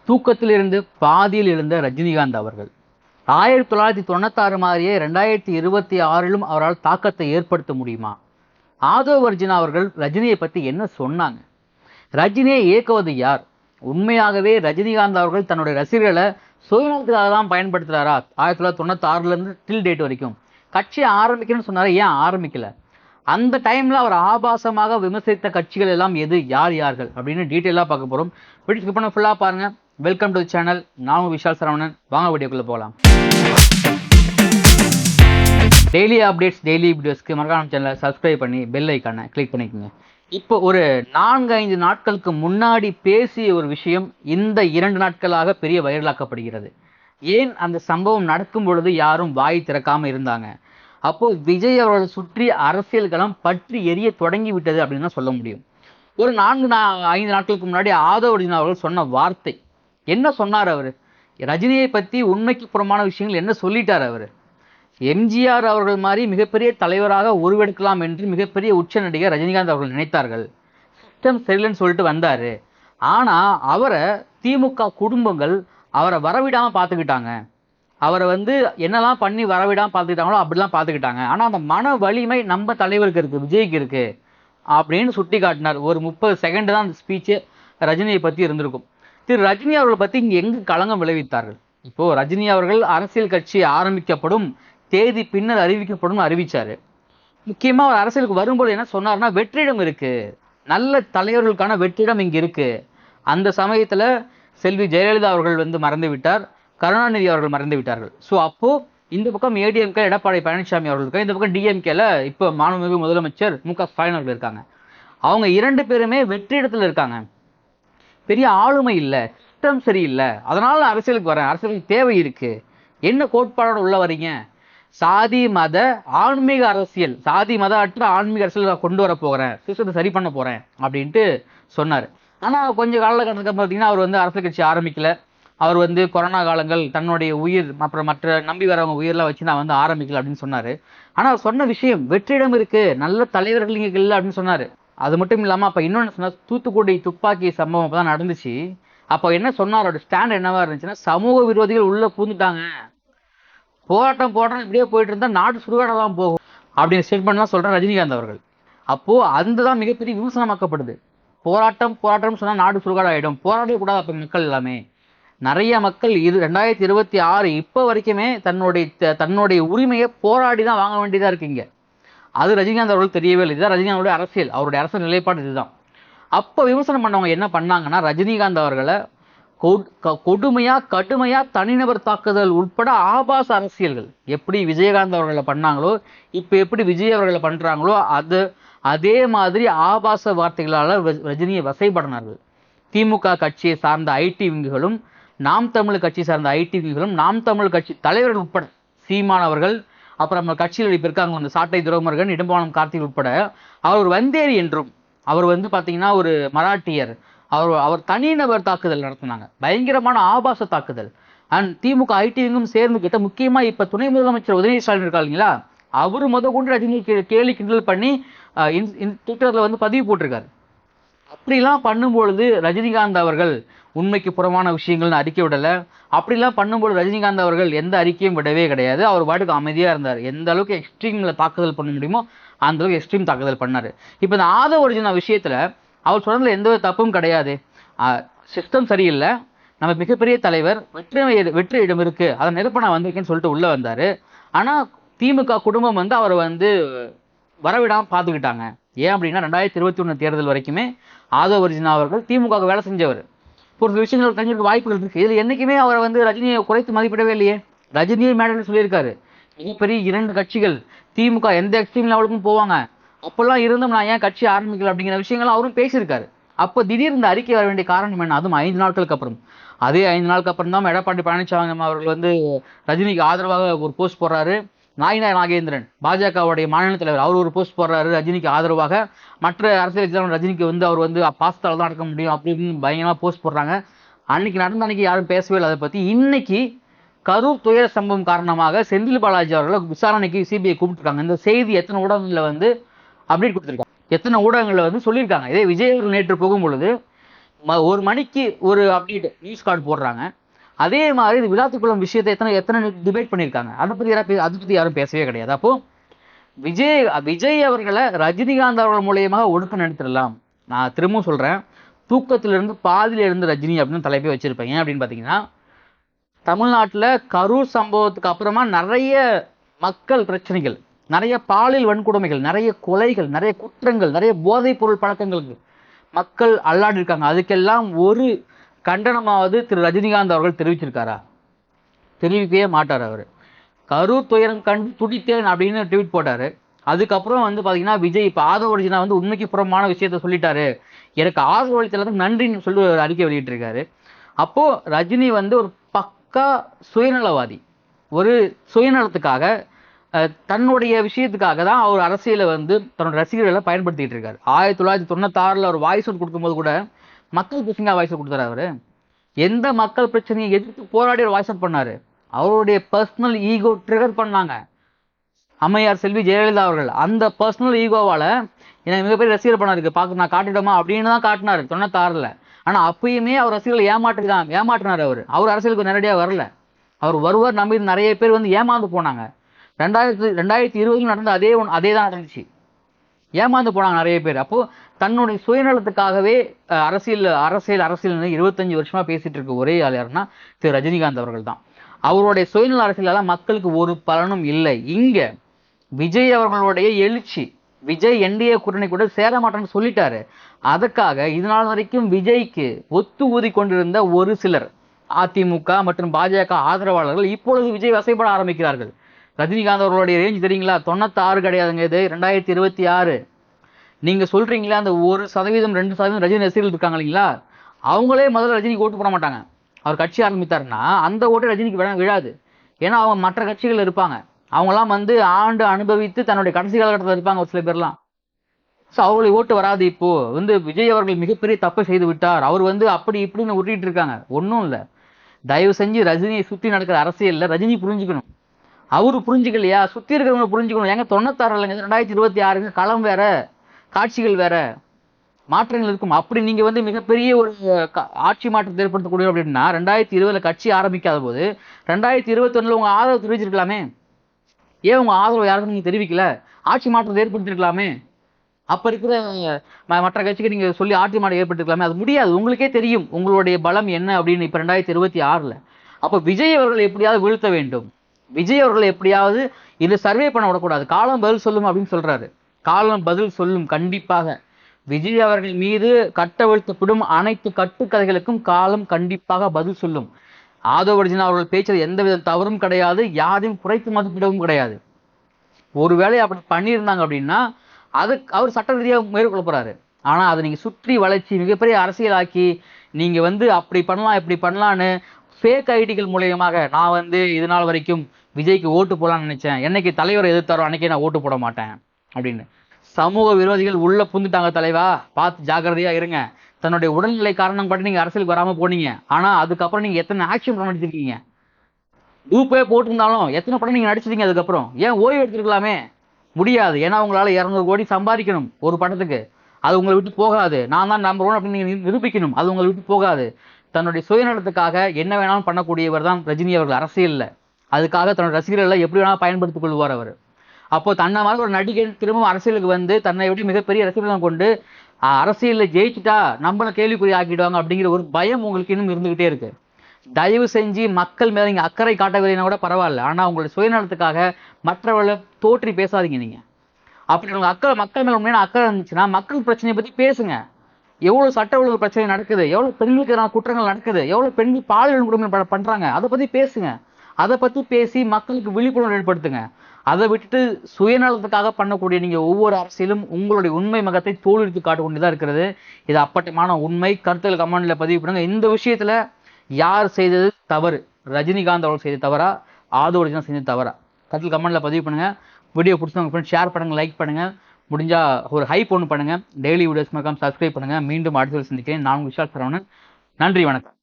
தூக்கத்திலிருந்து பாதியில் எழுந்த ரஜினிகாந்த் அவர்கள் 1996 மாதிரியே 2026லும் அவரால் தாக்கத்தை ஏற்படுத்த முடியுமா? ஆதவ் அர்ஜுனா அவர்கள் ரஜினியை பற்றி என்ன சொன்னாங்க? ரஜினியை இயக்குவது யார்? உண்மையாகவே ரஜினிகாந்த் அவர்கள் தன்னுடைய ரசிகர்களை சுயநலத்துக்காக தான் பயன்படுத்துகிறாரா? 1996லேருந்து டில் டேட் வரைக்கும் கட்சி ஆரம்பிக்கணும்னு சொன்னார், ஏன் ஆரம்பிக்கல? அந்த டைமில் அவர் ஆபாசமாக விமர்சித்த கட்சிகள் எல்லாம் எது, யார் யார்கள் அப்படின்னு டீட்டெயிலாக பார்க்க போகிறோம். வீடியோ ஸ்கிப் பண்ண ஃபுல்லாக பாருங்கள். Welcome to channel. நான் விஷால் சரவணன். வாங்க வீடியோக்குள்ளே போகலாம். டெய்லி அப்டேட்ஸ், டெய்லி வீடியோஸ்க்கு மறக்காம சேனலை சப்ஸ்கிரைப் பண்ணி பெல் ஐக்கானை கிளிக் பண்ணிக்கோங்க. இப்போ ஒரு 4-5 நாட்களுக்கு முன்னாடி பேசிய ஒரு விஷயம் இந்த 2 நாட்களாக பெரிய வைரலாக்கப்படுகிறது. ஏன் அந்த சம்பவம் நடக்கும் பொழுது யாரும் வாய் திறக்காமல் இருந்தாங்க? அப்போ விஜய் அவர்களை சுற்றி அரசியல் களம் பற்றி எரிய தொடங்கி விட்டது அப்படின்னு தான் சொல்ல முடியும். ஒரு 4-5 நாட்களுக்கு முன்னாடி ஆதவ் அர்ஜுனா அவர்கள் சொன்ன வார்த்தை என்ன சொன்னார்? அவர் ரஜினியை பற்றி உண்மைக்கு புறமான விஷயங்கள் என்ன சொல்லிட்டார்? அவர் எம்ஜிஆர் அவர்கள் மாதிரி மிகப்பெரிய தலைவராக உருவெடுக்கலாம் என்று மிகப்பெரிய உச்ச நடிகர் ரஜினிகாந்த் அவர்கள் நினைத்தார்கள். சிஸ்டம் சரியில்லைன்னு சொல்லிட்டு வந்தார். ஆனால் அவரை திமுக குடும்பங்கள் அவரை வரவிடாமல் பார்த்துக்கிட்டாங்க. அவரை என்னெல்லாம் பண்ணி வரவிடாமல் பார்த்துக்கிட்டாங்களோ அப்படிலாம் பார்த்துக்கிட்டாங்க. ஆனால் அந்த மன வலிமை நம்ம தலைவருக்கு இருக்குது, விஜய்க்கு இருக்குது அப்படின்னு சுட்டி காட்டினார். ஒரு 30 செகண்ட் தான் அந்த ஸ்பீச்சு ரஜினியை பற்றி இருந்திருக்கும். திரு ரஜினி அவர்களை பற்றி இங்கே எங்கு களங்கம் விளைவித்தார்கள்? இப்போது ரஜினி அவர்கள் அரசியல் கட்சி ஆரம்பிக்கப்படும் தேதி பின்னர் அறிவிக்கப்படும் அறிவித்தார். முக்கியமாக அவர் அரசியலுக்கு வரும்போது என்ன சொன்னார்னா, வெற்றிடம் இருக்குது, நல்ல தலைவர்களுக்கான வெற்றிடம் இங்கே இருக்குது. அந்த சமயத்தில் செல்வி ஜெயலலிதா அவர்கள் மறந்து விட்டார், கருணாநிதி அவர்கள் மறந்து விட்டார்கள். ஸோ அப்போது இந்த பக்கம் ஏடிஎம்கே எடப்பாடி பழனிசாமி அவர்கள் இருக்காங்க, இந்த பக்கம் டிஎம்கேல இப்போ மாண்புமிகு முதலமைச்சர் மு.க. ஸ்டாலின் அவர்கள் இருக்காங்க. அவங்க 2 பேருமே வெற்றிடத்தில் இருக்காங்க. பெரிய ஆளுமை இல்லை, சிஸ்டம் சரியில்லை, அதனால அரசியலுக்கு வரேன், அரசியலுக்கு தேவை இருக்குது. என்ன கோட்பாடோடு உள்ள வரீங்க? சாதி மத ஆன்மீக அரசியல், சாதி மத அற்ற ஆன்மீக அரசியல் கொண்டு வர போகிறேன், சிஸ்டத்தை சரி பண்ண போகிறேன் அப்படின்ட்டு சொன்னார். ஆனால் கொஞ்சம் காலகட்டத்துக்கு பார்த்தீங்கன்னா அவர் அரசியல் கட்சி ஆரம்பிக்கல. அவர் கொரோனா காலங்கள் தன்னுடைய உயிர் அப்புறம் மற்ற நம்பி வரவங்க உயிரெலாம் வச்சு நான் ஆரம்பிக்கல அப்படின்னு சொன்னார். ஆனால் அவர் சொன்ன விஷயம் வெற்றிடம் இருக்குது, நல்ல தலைவர்கள் இங்கே இல்லை அப்படின்னு சொன்னார். அது மட்டும் இல்லாமல் அப்போ இன்னொன்று சொன்னார், தூத்துக்குடி துப்பாக்கி சம்பவம் அப்போ தான் நடந்துச்சு. அப்போ என்ன சொன்னார்? அவரோட ஸ்டாண்ட் என்னவா இருந்துச்சுன்னா, சமூக விரோதிகள் உள்ளே பூந்துட்டாங்க, போராட்டம் இப்படியே போயிட்டு இருந்தால் நாடு சுடுகாட தான் போகும் அப்படின்னு ஸ்டேட்மெண்ட்லாம் சொல்கிறார் ரஜினிகாந்த் அவர்கள். அப்போது அந்த தான் மிகப்பெரிய விமர்சனமாக்கப்படுது. போராட்டம்னு சொன்னால் நாடு சுடுகாடு ஆகிடும், போராடவே கூடாது. அப்போ மக்கள் எல்லாமே நிறைய மக்கள் 2026 இப்போ வரைக்குமே தன்னுடைய உரிமையை போராடி தான் வாங்க வேண்டியதாக இருக்குங்க. அது ரஜினிகாந்த் அவர்கள் தெரியவே இல்லை. இதுதான் ரஜினிகாந்தோட அரசியல், அவருடைய அரசியல் நிலைப்பாடு இதுதான். அப்போ விமர்சனம் பண்ணவங்க என்ன பண்ணாங்கன்னா, ரஜினிகாந்த் அவர்களை கடுமையாக தனிநபர் தாக்குதல் உட்பட ஆபாச அரசியல்கள் எப்படி விஜயகாந்த் அவர்களை பண்ணாங்களோ இப்போ எப்படி விஜய் அவர்களை பண்ணுறாங்களோ அதே மாதிரி ஆபாச வார்த்தைகளால் ரஜினியை வசைப்படினார்கள். திமுக கட்சியை சார்ந்த ஐடி விங்குகளும் நாம் தமிழ் கட்சி சார்ந்த ஐடி விங்குகளும் நாம் தமிழ் கட்சி தலைவர்கள் உட்பட சீமான் அவர்கள், அப்புறம் நம்ம கட்சியில் இப்போ இருக்காங்க சாட்டை துரைமுருகன், இடும்பாலம் கார்த்திக் உட்பட அவர் வந்தேரி என்றும் அவர் பார்த்தீங்கன்னா ஒரு மராட்டியர், அவர் தனிநபர் தாக்குதல் நடத்தினாங்க, பயங்கரமான ஆபாச தாக்குதல். அண்ட் திமுக ஐடிவிங்கும் சேர்ந்து கிட்ட முக்கியமாக இப்போ துணை முதலமைச்சர் உதயநிதி ஸ்டாலின் இருக்காங்களா, அவர் கொண்டு ரஜினி கேலி கிண்டல் பண்ணி ட்விட்டரில் பதிவு போட்டிருக்காரு. அப்படிலாம் பண்ணும்பொழுது ரஜினிகாந்த் அவர்கள் உண்மைக்கு புறமான விஷயங்கள்னு அறிக்கை விடலை. அப்படிலாம் பண்ணும்போது ரஜினிகாந்த் அவர்கள் எந்த அறிக்கையும் விடவே கிடையாது. அவர் பாட்டுக்கு அமைதியாக இருந்தார். எந்த அளவுக்கு எக்ஸ்ட்ரீமில் தாக்குதல் பண்ண முடியுமோ அந்த அளவுக்கு எக்ஸ்ட்ரீம் தாக்குதல் பண்ணார். இப்போ இந்த ஆதவ் அர்ஜுனா விஷயத்தில் அவர் சொன்னதில் எந்த ஒரு தப்பும் கிடையாது. சிஸ்டம் சரியில்லை, நம்ம மிகப்பெரிய தலைவர், வெற்றி இடம் இருக்குது, அதை நிரப்ப நான் வந்திருக்கேன்னு சொல்லிட்டு உள்ளே வந்தார். ஆனால் திமுக குடும்பம் அவரை வரவிடாமல் பார்த்துக்கிட்டாங்க. ஏன் அப்படின்னா 2021 தேர்தல் வரைக்குமே ஆதவ் அர்ஜுனா அவர்கள் திமுக வேலை செஞ்சவர். ஒரு சில விஷயங்கள் தெரிஞ்சிருக்க வாய்ப்புகள் இருக்குது. இதில் என்றைக்குமே அவரை ரஜினியை குறைத்து மதிப்பிடவே இல்லையே. ரஜினியை மேடையில் சொல்லியிருக்காரு, மிகப்பெரிய 2 கட்சிகள் திமுக எந்த எக்ஸ்ட்ரீம் லெவலுக்கும் போவாங்க, அப்போல்லாம் இருந்தும் நான் ஏன் கட்சி ஆரம்பிக்கல அப்படிங்கிற விஷயங்கள்லாம் அவரும் பேசியிருக்காரு. அப்போ திடீர்னு இந்த அறிக்கை வர வேண்டிய காரணம் என்ன? அதுவும் 5 நாட்களுக்கு அப்புறம். அதே 5 நாளுக்கு அப்புறம் தான் எடப்பாடி பழனிசாமி அவர்கள் ரஜினிக்கு ஆதரவாக ஒரு போஸ்ட் போடுறாரு. நாயினார் நாகேந்திரன் பாஜகவுடைய மாநில தலைவர், அவர் ஒரு போஸ்ட் போடுறாரு ரஜினிக்கு ஆதரவாக. மற்ற அரசியல் ரஜினிக்கு அவர் பாஸ்தால தான் நடக்க முடியும் அப்படின்னு பயங்கரமாக போஸ்ட் போடுறாங்க. அன்னைக்கு யாரும் பேசவே இல்லை அதை பற்றி. இன்னைக்கு கரூர் துயர சம்பவம் காரணமாக செந்தில் பாலாஜி அவர்களை விசாரணைக்கு சிபிஐ கூப்பிட்டுருக்காங்க. இந்த செய்தி எத்தனை ஊடகங்களில் அப்டேட் கொடுத்துருக்காங்க, எத்தனை ஊடகங்களில் சொல்லியிருக்காங்க. இதே விஜய் அவர்கள் நேற்று போகும்பொழுது 1 மணிக்கு ஒரு அப்டேட் நியூஸ் கார்டு போடுறாங்க. அதே மாதிரி இது விழாத்துக்குளம் விஷயத்தை எத்தனை டிபேட் பண்ணியிருக்காங்க. அதை பத்தி யாரும் பேசவே கிடையாது. அப்போ விஜய் அவர்களை ரஜினிகாந்த் அவர்கள் மூலியமாக ஒடுக்க நினைத்திடலாம். நான் திரும்பவும் சொல்றேன், தூக்கத்திலிருந்து பாதியில இருந்து ரஜினி அப்படின்னு தலைப்பே வச்சிருப்பேன். ஏன் அப்படின்னு பாத்தீங்கன்னா, தமிழ்நாட்டில் கரூர் சம்பவத்துக்கு அப்புறமா நிறைய மக்கள் பிரச்சனைகள், நிறைய பாலியல் வன்கொடுமைகள், நிறைய கொலைகள், நிறைய குற்றங்கள், நிறைய போதைப் பொருள் பழக்கங்களுக்கு மக்கள் அல்லாடி இருக்காங்க. அதுக்கெல்லாம் ஒரு கண்டனமாவது திரு ரஜினிகாந்த் அவர்கள் தெரிவிச்சிருக்காரா? தெரிவிக்கவே மாட்டார். அவர் கரூர் துயரம் கண்டு துடித்தேன் அப்படின்னு ட்வீட் போட்டாரு. அதுக்கப்புறம் வந்து பாத்தீங்கன்னா, விஜய் இப்போ ஆதவ அர்ஜுனா வந்து உண்மைக்கு புறமான விஷயத்த சொல்லிட்டாரு, எனக்கு ஆதரவு அளித்ததுக்கு நன்றின்னு சொல்லி ஒரு அறிக்கை வெளியிட்டிருக்காரு. அப்போ ரஜினி வந்து ஒரு பக்கா சுயநலவாதி. ஒரு சுயநலத்துக்காக தன்னுடைய விஷயத்துக்காக தான் அவர் அரசியலை வந்து தன்னோட ரசிகர்களை பயன்படுத்திட்டு இருக்காரு. 1996 அவர் வாய்ஸ் அவுட் கொடுக்கும்போது கூட மக்கள் பிரச்சனையா வாய்ஸ் அவுட் கொடுத்தாரு. அவரு எந்த மக்கள் பிரச்சனையை எதிர்த்து போராடி வாய்ஸ் அவுட் பண்ணாரு? அவருடைய பர்சனல் ஈகோ ட்ரிகர் பண்ணாங்க அம்மையார் செல்வி ஜெயலலிதா அவர்கள். அந்த பர்சனல் ஈகோவால எனக்கு மிகப்பெரிய ரசிகர் பணம் இருக்கு, பார்க்க நான் காட்டிட்டோமா அப்படின்னு தான் காட்டினாரு 96. ஆனா அப்பயுமே அவர் ரசிகர்களை ஏமாற்றினார். அவர் அரசியலுக்கு நேரடியாக வரல. அவர் வருவார் நம்பி நிறைய பேர் வந்து ஏமாந்து போனாங்க. 2020 நடந்த அதே தான் நடந்துச்சு. ஏமாந்து போனாங்க நிறைய பேர். அப்போ தன்னுடைய சுயநலத்துக்காகவே அரசியல் 25 வருஷமா பேசிட்டு இருக்க ஒரே ஆள் யாருன்னா திரு ரஜினிகாந்த் அவர்கள் தான். அவருடைய சுயநல அரசியலால மக்களுக்கு ஒரு பலனும் இல்லை. இங்க விஜய் அவர்களுடைய எழுச்சி, விஜய் என்டிஏ கூட்டணி கூட சேர மாட்டேன்னு சொல்லிட்டாரு. அதற்காக இது நாள் வரைக்கும் விஜய்க்கு ஒத்து ஊதி கொண்டிருந்த ஒரு சிலர் அதிமுக மற்றும் பாஜக ஆதரவாளர்கள் இப்பொழுது விஜய் வசைப்பட ஆரம்பிக்கிறார்கள். ரஜினிகாந்த் அவர்களுடைய ரேஞ்ச் தெரியுங்களா? 96 கிடையாதுங்க, இது 2026. நீங்க சொல்றீங்களா அந்த 1%, 2% ரஜினி ரசிகர்கள் இருக்காங்க இல்லைங்களா, அவங்களே முதல்ல ரஜினிக்கு ஓட்டு போட மாட்டாங்க. அவர் கட்சி ஆரம்பித்தாருன்னா அந்த ஓட்டு ரஜினிக்கு விழாது. ஏன்னா அவங்க மற்ற கட்சிகள் இருப்பாங்க, அவங்களாம் வந்து ஆண்டு அனுபவித்து தன்னுடைய கடைசி காலகட்டத்தில் இருப்பாங்க ஒரு சில பேர்லாம். ஸோ அவங்களுக்கு ஓட்டு வராது. இப்போ வந்து விஜய் அவர்கள் மிகப்பெரிய தப்பை செய்து விட்டார், அவர் வந்து அப்படி இப்படின்னு உருட்டிட்டு இருக்காங்க. ஒன்றும் இல்லை, தயவு செஞ்சு ரஜினியை சுற்றி நடக்கிற அரசியல்ல ரஜினி புரிஞ்சுக்கணும். அவரு புரிஞ்சுக்கலையா? சுற்றி இருக்கிறவங்க புரிஞ்சுக்கணும். ஏங்க 96 இல்லைங்க, 2026 களம் வேற, காட்சிகள் வேற, மாற்றங்கள் இருக்கும். அப்படி நீங்க வந்து மிகப்பெரிய ஒரு ஆட்சி மாற்றத்தை ஏற்படுத்தக்கூடிய அப்படின்னா 2020 கட்சி ஆரம்பிக்காத போது 2021 உங்க ஆதரவு தெரிவிச்சிருக்கலாமே. ஏன் உங்க ஆதரவு யாருக்கும் நீங்க தெரிவிக்கல? ஆட்சி மாற்றத்தை ஏற்படுத்திருக்கலாமே. அப்ப இருக்கிற மற்ற கட்சிக்கு நீங்க சொல்லி ஆட்சி மாற்றம் ஏற்படுத்திருக்கலாமே. அது முடியாது. உங்களுக்கே தெரியும் உங்களுடைய பலம் என்ன அப்படின்னு இப்ப 2026. அப்ப விஜய் அவர்கள் எப்படியாவது வீழ்த்த வேண்டும். விஜய் அவர்கள் எப்படியாவது இதை சர்வே பண்ண விடக்கூடாது. காலம் பதில் சொல்லும் அப்படின்னு சொல்றாரு. காலம் பதில் சொல்லும் கண்டிப்பாக. விஜய் அவர்கள் மீது கட்டவிழ்த்தப்படும் அனைத்து கட்டுக்கதைகளுக்கும் காலம் கண்டிப்பாக பதில் சொல்லும். ஆதவ அர்ஜுனா அவர்கள் பேச்சில் எந்தவித தவறும் கிடையாது, யாரையும் குறைத்து மதிப்பிடவும் கிடையாது. ஒருவேளை அப்படி பண்ணியிருந்தாங்க அப்படின்னா அவர் சட்ட ரீதியாக மேற்கொள்ள போறாரு. ஆனா அதை நீங்க சுற்றி வளைச்சி மிகப்பெரிய அரசியலாக்கி நீங்க வந்து அப்படி பண்ணலாம் இப்படி பண்ணலான்னு ஃபேக் ஐடிகள் மூலியமாக நான் வந்து இது நாள் வரைக்கும் விஜய்க்கு ஓட்டு போடலாம்னு நினைச்சேன், என்னைக்கு தலைவரை எதிர்த்தாரோ அன்னைக்கே நான் ஓட்டு போட மாட்டேன் அப்படின்னு சமூக விரோதிகள் உள்ள புந்துட்டாங்க. தலைவா பார்த்து ஜாக்கிரதையா இருங்க. தன்னுடைய உடல்நிலை காரணம் பட்டு நீங்க அரசியலுக்கு வராம போனீங்க. ஆனா அதுக்கப்புறம் நீங்க எத்தனை ஆக்ஷன் படம் நடிச்சிருக்கீங்க? டூப்பே போட்டிருந்தாலும் எத்தனை படம் நீங்க நடிச்சிருக்கீங்க? அதுக்கப்புறம் ஏன் ஓய்வு எடுத்துருக்கலாமே? முடியாது. ஏன்னா உங்களால 200 கோடி சம்பாதிக்கணும் ஒரு படத்துக்கு. அது உங்களை விட்டு போகாது. நான் தான் நம்பர் 1 அப்படின்னு நீங்க நிரூபிக்கணும். அது உங்களை விட்டு போகாது. தன்னுடைய சுயநலத்துக்காக என்ன வேணாலும் பண்ணக்கூடியவர் தான் ரஜினி அவர்கள் அரசியல்ல. அதுக்காக தன்னுடைய ரசிகர்களை எப்படி வேணாலும் பயன்படுத்திக் கொள்வார் அவர். அப்போ தன்னை மாதிரி ஒரு நடிகர் திரும்பவும் அரசியலுக்கு வந்து தன்னை விட மிகப்பெரிய ரசிகர்களை கொண்டு அரசியலில் ஜெயிச்சுட்டா நம்மள கேள்விக்குறி ஆக்கிடுவாங்க அப்படிங்கிற ஒரு பயம் உங்களுக்கு இன்னும் இருந்துகிட்டே இருக்கு. தயவு செஞ்சு மக்கள் மேல நீங்க அக்கறை காட்டவில்லைன்னா கூட பரவாயில்ல, ஆனா உங்களுடைய சுயநலத்துக்காக மற்றவர்களை தோற்றி பேசாதீங்க. நீங்க அப்படி உங்க மக்கள் மேல உண்மையான அக்கறை இருந்துச்சுன்னா மக்கள் பிரச்சனையை பத்தி பேசுங்க. எவ்வளவு சட்ட ஒழுங்கு பிரச்சனை நடக்குது, எவ்வளவு பெண்களுக்கு எதிரான குற்றங்கள் நடக்குது, எவ்வளவு பெண்கள் பாலியல் கொடுமை பண்றாங்க, அதை பத்தி பேசுங்க. அதை பத்தி பேசி மக்களுக்கு விழிப்புணர்வு ஏற்படுத்துங்க. அதை விட்டுட்டு சுயநலத்துக்காக பண்ணக்கூடிய நீங்க ஒவ்வொரு அரசியலும் உங்களுடைய உண்மை முகத்தை தோலுரித்து காட்ட கொண்டுதான் இருக்கிறது. இது அப்பட்டமான உண்மை. கருத்துக்கள் கமெண்ட்ல பதிவு பண்ணுங்க. இந்த விஷயத்துல யார் செய்தது தவறு? ரஜினிகாந்த் அவர்கள் செய்த தவறா, ஆதவ அர்ஜுனா செய்தது தவறா? கருத்து கமெண்ட்ல பதிவு பண்ணுங்க. வீடியோ பிடிச்சவங்க ஃப்ரெண்ட்ஸ் ஷேர் பண்ணுங்க, லைக் பண்ணுங்க, முடிஞ்சா ஒரு ஹைப் ஒன்று பண்ணுங்க. டெய்லி வீடியோஸ் மறக்காம சப்ஸ்கிரைப் பண்ணுங்க. மீண்டும் அடுத்த சந்திக்கிறேன். நான் விஷால் சரவணன். நன்றி, வணக்கம்.